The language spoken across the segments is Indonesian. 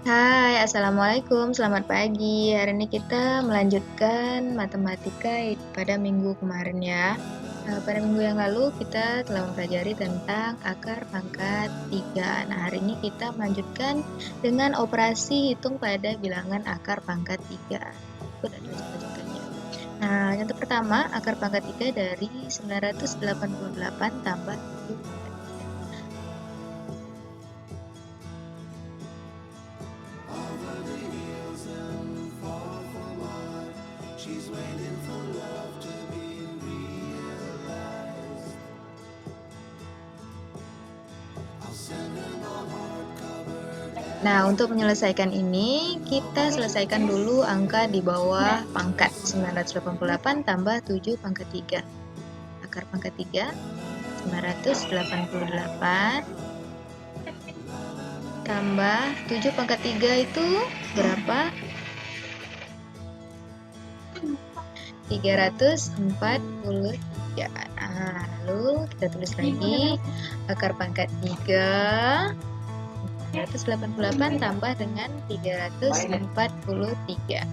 Hai, Assalamualaikum, selamat pagi. Hari ini kita melanjutkan matematika pada minggu kemarin ya. Pada minggu yang lalu kita telah mempelajari tentang akar pangkat 3. Nah, hari ini kita melanjutkan dengan operasi hitung pada bilangan akar pangkat 3. Berikut adalah contoh-contohnya. Nah, contoh pertama, akar pangkat 3 dari 988 tambah 7. Nah, untuk menyelesaikan ini, kita selesaikan dulu angka di bawah pangkat 988 tambah 7 pangkat 3. Akar pangkat 3, 988 tambah 7 pangkat 3 itu berapa? 343. Nah, lalu kita tulis lagi akar pangkat 3 988 tambah dengan 343.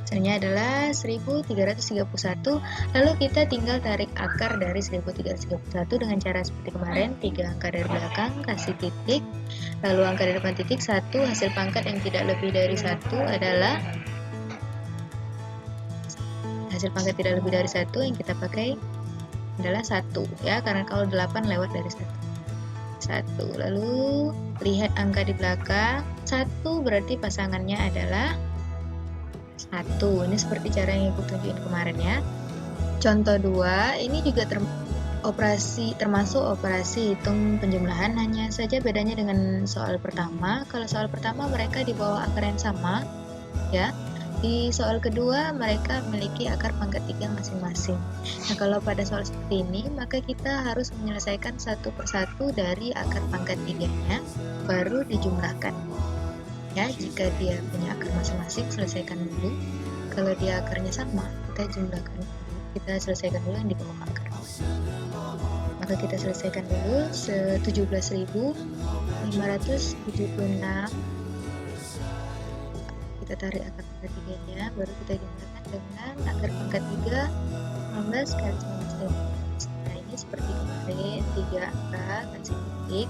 Hasilnya adalah 1331. Lalu kita tinggal tarik akar dari 1331 dengan cara seperti kemarin, 3 angka dari belakang, kasih titik. Lalu angka di depan titik 1, hasil pangkat yang tidak lebih dari 1 adalah hasil pangkat tidak lebih dari 1 yang kita pakai adalah 1 ya, karena kalau 8 lewat dari 1. Lalu lihat angka di belakang. 1 berarti pasangannya adalah 1. Ini seperti cara yang ibu tunjukin kemarin ya. Contoh 2, ini juga termasuk operasi hitung penjumlahan, hanya saja bedanya dengan soal pertama. Kalau soal pertama mereka di bawah akar yang sama ya. Di soal kedua mereka memiliki akar pangkat 3 masing-masing. Nah, kalau pada soal seperti ini, maka kita harus menyelesaikan satu persatu dari akar pangkat 3-nya, baru dijumlahkan. Ya, jika dia punya akar masing-masing, selesaikan dulu. Kalau dia akarnya sama, kita jumlahkan dulu. Kita selesaikan dulu yang di bawah akar. Maka kita selesaikan dulu 17.576. Kita tarik akar pangkat 3-nya, baru kita jumlahkan dengan akar pangkat 3 19 kali 19. Nah, ini seperti kemarin, 3 angka kasih titik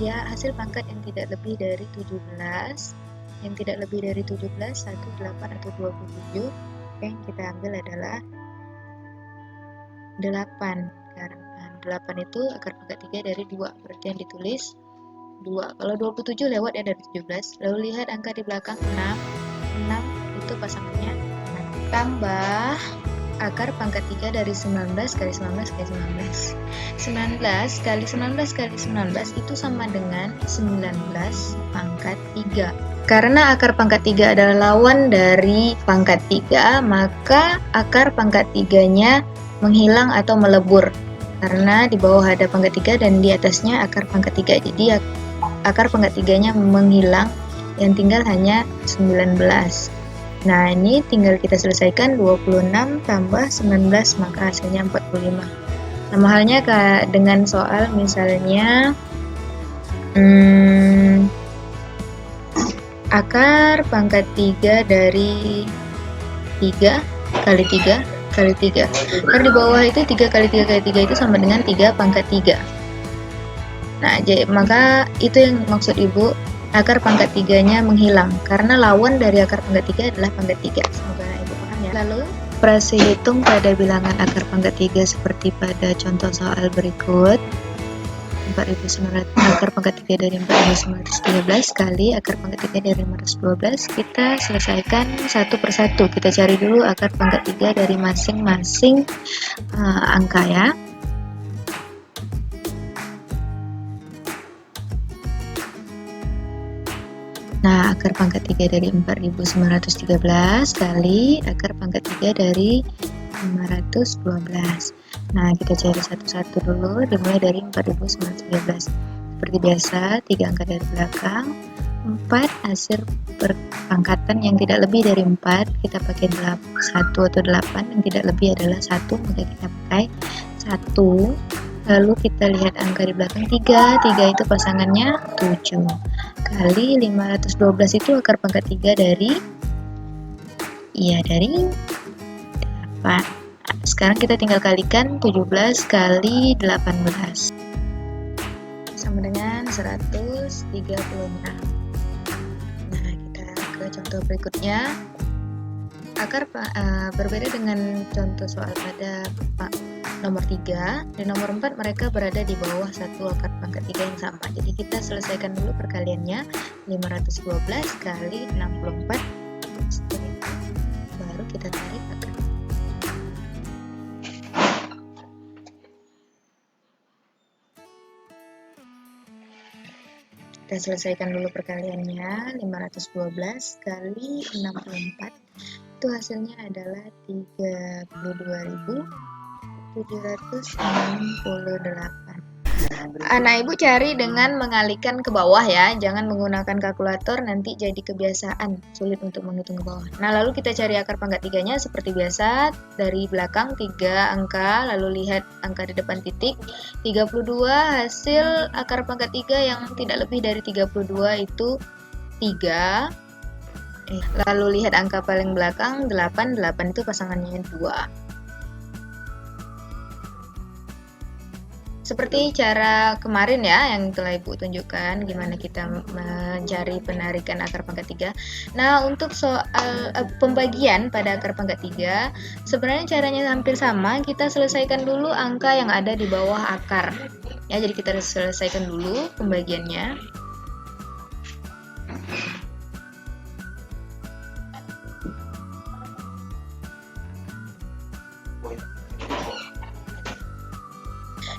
ya, hasil pangkat yang tidak lebih dari 17, yang tidak lebih dari 17, 1, 8 atau 27, yang kita ambil adalah 8, karena 8 itu akar pangkat 3 dari 2, berarti yang ditulis 2. Kalau 27 lewat ya dari 17. Lalu lihat angka di belakang 6 itu pasangannya 6. Tambah akar pangkat 3 dari 19 kali 19 kali 19. 19 kali 19 kali 19 itu sama dengan 19 pangkat 3. Karena akar pangkat 3 adalah lawan dari pangkat 3, maka akar pangkat 3-nya menghilang atau melebur. Karena di bawah ada pangkat 3 dan di atasnya akar pangkat 3. Jadi akar pangkat 3-nya menghilang, yang tinggal hanya 19. Nah, ini tinggal kita selesaikan 26 tambah 19, maka hasilnya 45. Sama halnya dengan soal misalnya akar pangkat 3 dari 3 kali 3 kali 3. Karena di bawah itu 3 kali 3 kali 3 itu sama dengan 3 pangkat 3. Nah, maka itu yang maksud ibu, akar pangkat 3-nya menghilang, karena lawan dari akar pangkat 3 adalah pangkat 3. Semoga ibu paham ya. Lalu, operasi hitung pada bilangan akar pangkat 3 seperti pada contoh soal berikut. 4.900, akar pangkat 3 dari 4.913 kali akar pangkat 3 dari 512. Kita selesaikan satu persatu. Kita cari dulu akar pangkat 3 dari masing-masing angka ya. Nah, akar pangkat 3 dari 4.913 kali akar pangkat 3 dari 512. Nah, kita cari satu-satu dulu, dimulai dari 4.913. Seperti biasa, 3 angka dari belakang, 4 hasil perpangkatan yang tidak lebih dari 4, kita pakai 1 atau 8, yang tidak lebih adalah 1, maka kita pakai 1. Lalu kita lihat angka di belakang 3. 3 itu pasangannya 7. Kali 512 itu akar pangkat 3 dari 8. Sekarang kita tinggal kalikan 17 kali 18 sama dengan 136. Nah, kita ke contoh berikutnya. Berbeda dengan contoh soal pada nomor 3, di nomor 4 mereka berada di bawah satu akar pangkat 3 yang sama. Jadi kita selesaikan dulu perkaliannya. 512 kali 64. Setelah itu baru kita tarik akar. Kita selesaikan dulu perkaliannya. 512 kali 64 itu hasilnya adalah 32.768. Anak ibu cari dengan mengalihkan ke bawah ya, jangan menggunakan kalkulator, nanti jadi kebiasaan sulit untuk menghitung ke bawah. Nah, lalu kita cari akar pangkat 3-nya seperti biasa, dari belakang 3 angka, lalu lihat angka di depan titik. 32 hasil akar pangkat 3 yang tidak lebih dari 32 itu 3. Lalu lihat angka paling belakang 8. 8 itu pasangannya 2. Seperti cara kemarin ya yang telah Ibu tunjukkan gimana kita mencari penarikan akar pangkat 3. Nah, untuk soal pembagian pada akar pangkat 3 sebenarnya caranya hampir sama. Kita selesaikan dulu angka yang ada di bawah akar. Ya, jadi kita selesaikan dulu pembagiannya.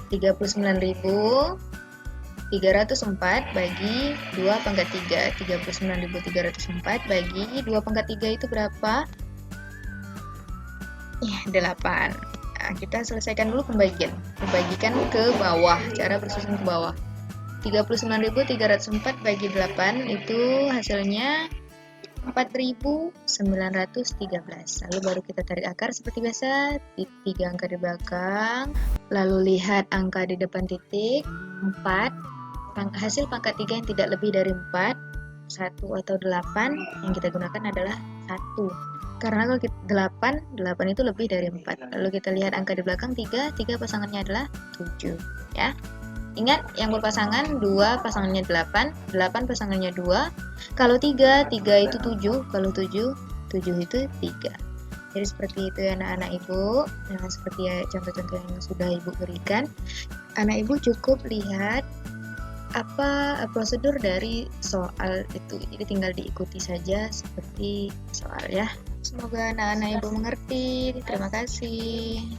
(39.304) bagi 2 pangkat 3. 39.304 bagi 2 pangkat 3 itu berapa? Ya, 8. Nah, kita selesaikan dulu pembagian. Membagikan ke bawah, cara bersusun ke bawah. 39.304 bagi 8 itu hasilnya 4.913. Lalu baru kita tarik akar seperti biasa, 3 angka di belakang. Lalu lihat angka di depan titik, 4. Hasil pangkat 3 yang tidak lebih dari 4, 1 atau 8, yang kita gunakan adalah 1. Karena kalau 8 itu lebih dari 4. Lalu kita lihat angka di belakang 3 pasangannya adalah 7. Ya. Ingat, yang berpasangan 2 pasangannya 8 pasangannya 2. Kalau 3 itu 7, kalau 7 itu 3. Jadi seperti itu ya anak-anak ibu. Nah, seperti ya contoh-contoh yang sudah ibu berikan. Anak ibu cukup lihat apa prosedur dari soal itu. Jadi tinggal diikuti saja seperti soal ya. Semoga anak-anak ibu mengerti. Terima kasih.